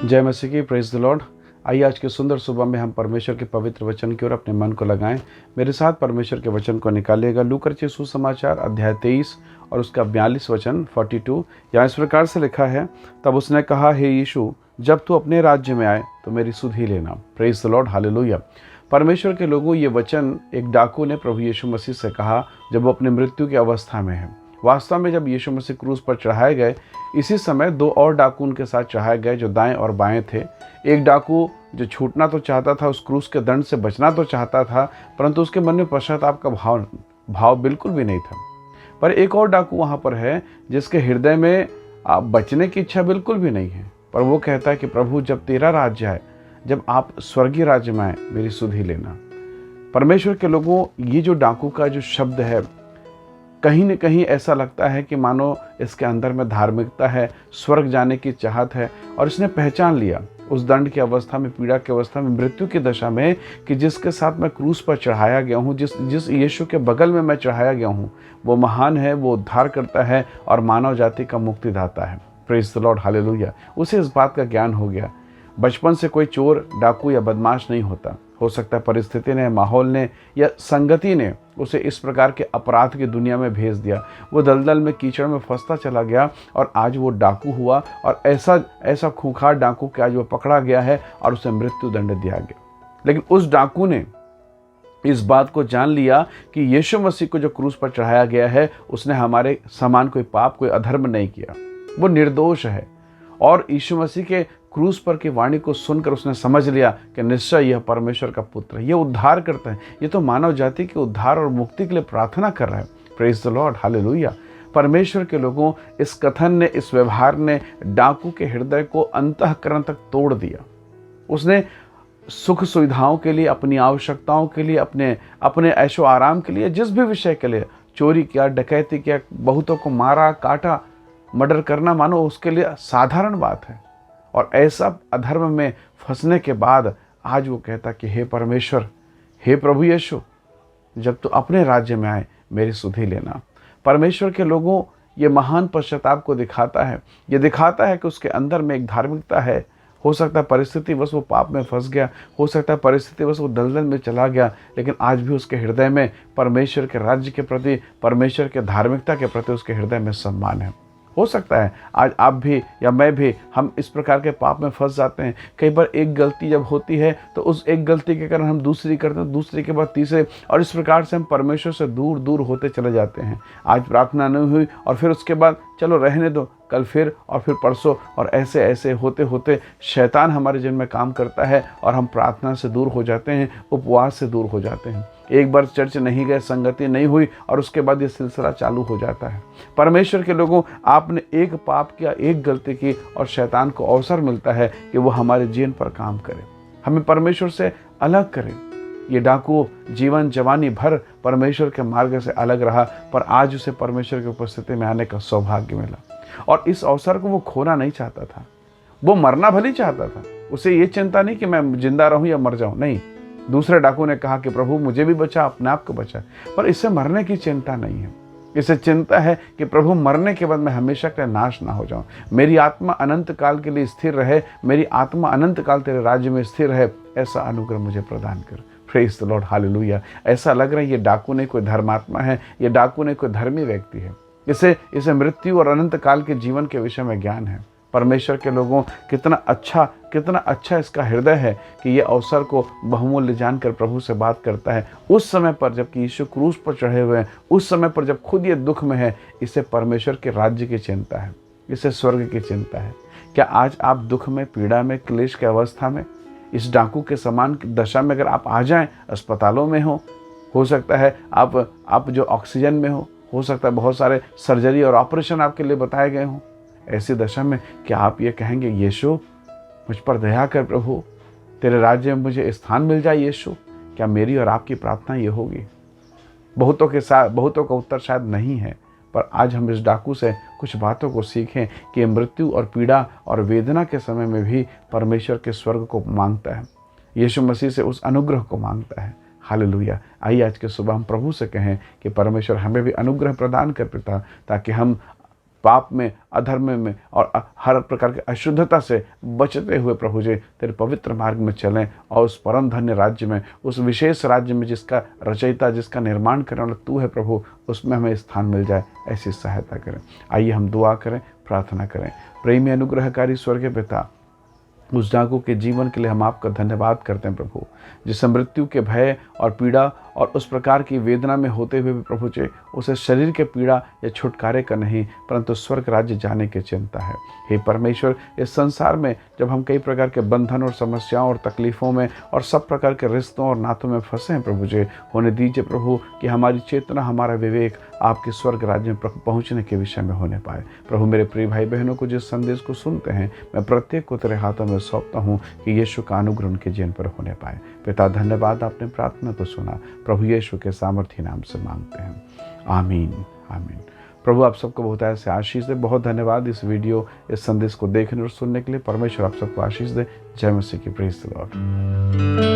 जय मसीह की, praise the Lord. आइए आज की सुंदर सुबह में हम परमेश्वर के पवित्र वचन की ओर अपने मन को लगाएं। मेरे साथ परमेश्वर के वचन को निकालिएगा। लूका रचित सुसमाचार अध्याय 23 और उसका 42 वचन 42। यहाँ इस प्रकार से लिखा है, तब उसने कहा, हे यीशु, जब तू अपने राज्य में आए तो मेरी सुध ही लेना। Praise the Lord, hallelujah. परमेश्वर के लोगों, ये वचन एक डाकू ने प्रभु यीशु मसीह से कहा जब वो अपनी मृत्यु की अवस्था में है। वास्तव में जब यीशु मसीह क्रूस पर चढ़ाए गए, इसी समय दो और डाकू उनके साथ चढ़ाए गए जो दाएं और बाएं थे। एक डाकू जो छूटना तो चाहता था, उस क्रूस के दंड से बचना तो चाहता था, परंतु उसके मन में पश्चाताप का भाव बिल्कुल भी नहीं था। पर एक और डाकू वहाँ पर है जिसके हृदय में बचने की इच्छा बिल्कुल भी नहीं है, पर वो कहता है कि प्रभु, जब तेरा राज्य आए, जब आप स्वर्गीय राज्य में आए, मेरी सुध ही लेना। परमेश्वर के लोगों, ये जो डाकू का जो शब्द है, कहीं न कहीं ऐसा लगता है कि मानो इसके अंदर में धार्मिकता है, स्वर्ग जाने की चाहत है, और इसने पहचान लिया उस दंड की अवस्था में, पीड़ा की अवस्था में, मृत्यु की दशा में, कि जिसके साथ मैं क्रूस पर चढ़ाया गया हूँ, जिस यीशु के बगल में मैं चढ़ाया गया हूँ, वो महान है, वो उद्धार करता है और मानव जाति का मुक्तिदाता है। Praise the Lord, hallelujah. उसे इस बात का ज्ञान हो गया। बचपन से कोई चोर, डाकू या बदमाश नहीं होता। हो सकता है परिस्थिति ने, माहौल ने या संगति ने उसे इस प्रकार के अपराध की दुनिया में भेज दिया। वो दलदल में, कीचड़ में फंसता चला गया और आज वो डाकू हुआ, और ऐसा खूंखार डाकू कि आज वो पकड़ा गया है और उसे मृत्यु दंड दिया गया। लेकिन उस डाकू ने इस बात को जान लिया कि यीशु मसीह को जो क्रूस पर चढ़ाया गया है, उसने हमारे समान कोई पाप, कोई अधर्म नहीं किया। वो निर्दोष है। और यीशु मसीह के क्रूस पर की वाणी को सुनकर उसने समझ लिया कि निश्चय यह परमेश्वर का पुत्र है, ये उद्धार करता है, ये तो मानव जाति के उद्धार और मुक्ति के लिए प्रार्थना कर रहा है। Praise the Lord, hallelujah. परमेश्वर के लोगों, इस कथन ने, इस व्यवहार ने डाकू के हृदय को अंतःकरण तक तोड़ दिया। उसने सुख सुविधाओं के लिए, अपनी आवश्यकताओं के लिए, अपने ऐशो आराम के लिए, जिस भी विषय के लिए चोरी किया, डकैती किया, बहुतों को मारा, काटा, मर्डर करना मानो उसके लिए साधारण बात है। और ऐसा अधर्म में फंसने के बाद आज वो कहता कि हे परमेश्वर, हे प्रभु यीशु, जब तू अपने राज्य में आए, मेरी सुध ही लेना। परमेश्वर के लोगों, ये महान पश्चाताप को दिखाता है। ये दिखाता है कि उसके अंदर में एक धार्मिकता है। हो सकता है परिस्थिति बस वो पाप में फंस गया, हो सकता है परिस्थिति बस वो दलदल में चला गया, लेकिन आज भी उसके हृदय में परमेश्वर के राज्य के प्रति, परमेश्वर के धार्मिकता के प्रति उसके हृदय में सम्मान है। हो सकता है आज आप भी या मैं भी, हम इस प्रकार के पाप में फंस जाते हैं। कई बार एक गलती जब होती है तो उस एक गलती के कारण हम दूसरी करते हैं, दूसरी के बाद तीसरे, और इस प्रकार से हम परमेश्वर से दूर दूर होते चले जाते हैं। आज प्रार्थना नहीं हुई और फिर उसके बाद चलो रहने दो, कल फिर और फिर परसों, और ऐसे ऐसे होते होते शैतान हमारे जीवन में काम करता है और हम प्रार्थना से दूर हो जाते हैं, उपवास से दूर हो जाते हैं। एक बार चर्च नहीं गए, संगति नहीं हुई, और उसके बाद ये सिलसिला चालू हो जाता है। परमेश्वर के लोगों, आपने एक पाप किया, एक गलती की, और शैतान को अवसर मिलता है कि वो हमारे जीवन पर काम करे, हमें परमेश्वर से अलग करे। ये डाकू जीवन जवानी भर परमेश्वर के मार्ग से अलग रहा, पर आज उसे परमेश्वर की उपस्थिति में आने का सौभाग्य मिला, और इस अवसर को वो खोना नहीं चाहता था। वो मरना भले चाहता था, उसे ये चिंता नहीं कि मैं जिंदा रहूं या मर जाऊं, नहीं। दूसरे डाकू ने कहा कि प्रभु, मुझे भी बचा, अपने आप को बचा, पर इससे मरने की चिंता नहीं है। इसे चिंता है कि प्रभु, मरने के बाद मैं हमेशा के लिए नाश ना हो जाऊं, मेरी आत्मा अनंत काल के लिए स्थिर रहे, मेरी आत्मा अनंत काल तेरे राज्य में स्थिर रहे, ऐसा अनुग्रह मुझे प्रदान कर। Praise the Lord, hallelujah. ऐसा लग रहा है ये डाकू ने कोई धर्मात्मा है, ये डाकू ने कोई धर्मी व्यक्ति है। इसे मृत्यु और अनंत काल के जीवन के विषय में ज्ञान है। परमेश्वर के लोगों, कितना अच्छा इसका हृदय है कि ये अवसर को बहुमूल्य जानकर प्रभु से बात करता है। उस समय पर जबकि यीशु क्रूस पर चढ़े हुए हैं, उस समय पर जब खुद ये दुख में है, इसे परमेश्वर के राज्य की चिंता है, इसे स्वर्ग की चिंता है। क्या आज आप दुख में, पीड़ा में, क्लेश की अवस्था में, इस डाकू के समान दशा में अगर आप आ जाएं, अस्पतालों में हो सकता है आप जो ऑक्सीजन में हो सकता है बहुत सारे सर्जरी और ऑपरेशन आपके लिए बताए गए हों, ऐसी दशा में क्या आप ये कहेंगे, यीशु मुझ पर दया कर प्रभु, तेरे राज्य में मुझे स्थान मिल जाए यीशु? क्या मेरी और आपकी प्रार्थना ये होगी? बहुतों का उत्तर शायद नहीं है, पर आज हम इस डाकू से कुछ बातों को सीखें कि मृत्यु और पीड़ा और वेदना के समय में भी परमेश्वर के स्वर्ग को मांगता है, यीशु मसीह से उस अनुग्रह को मांगता है। हालेलुया। आइए आज के सुबह हम प्रभु से कहें कि परमेश्वर हमें भी अनुग्रह प्रदान कर पिता, ताकि हम पाप में, अधर्म में और हर प्रकार की अशुद्धता से बचते हुए प्रभु जी तेरे पवित्र मार्ग में चलें और उस परम धन्य राज्य में, उस विशेष राज्य में जिसका रचयिता, जिसका निर्माण करने वाला तू है प्रभु, उसमें हमें स्थान मिल जाए, ऐसी सहायता करें। आइए हम दुआ करें, प्रार्थना करें। प्रेमी अनुग्रहकारी स्वर्गीय पिता, उस डाकू के जीवन के लिए हम आपका धन्यवाद करते हैं प्रभु, जिसे मृत्यु के भय और पीड़ा और उस प्रकार की वेदना में होते हुए भी प्रभु जी उसे शरीर के पीड़ा या छुटकारे का नहीं परंतु स्वर्ग राज्य जाने की चिंता है। हे परमेश्वर, इस संसार में जब हम कई प्रकार के बंधन और समस्याओं और तकलीफ़ों में और सब प्रकार के रिश्तों और नातों में फंसे हैं प्रभु जी, होने दीजिए प्रभु कि हमारी चेतना, हमारा विवेक आपके स्वर्ग राज्य में पहुँचने के विषय में होने पाए। प्रभु, मेरे प्रिय भाई बहनों को जिस संदेश को सुनते हैं, मैं प्रत्येक को तेरे हाथों में सौंपता हूँ कि यीशु का अनुग्रह उनके जीवन पर होने पाए। पिता धन्यवाद, आपने प्रार्थना को सुना, प्रभु यीशु के सामर्थ्य नाम से मांगते हैं, आमीन आमीन। प्रभु आप सबको बहुत ऐसे आशीष दे। बहुत धन्यवाद इस वीडियो, इस संदेश को देखने और सुनने के लिए। परमेश्वर आप सबको आशीष दे। जय मसीह की। Praise the Lord.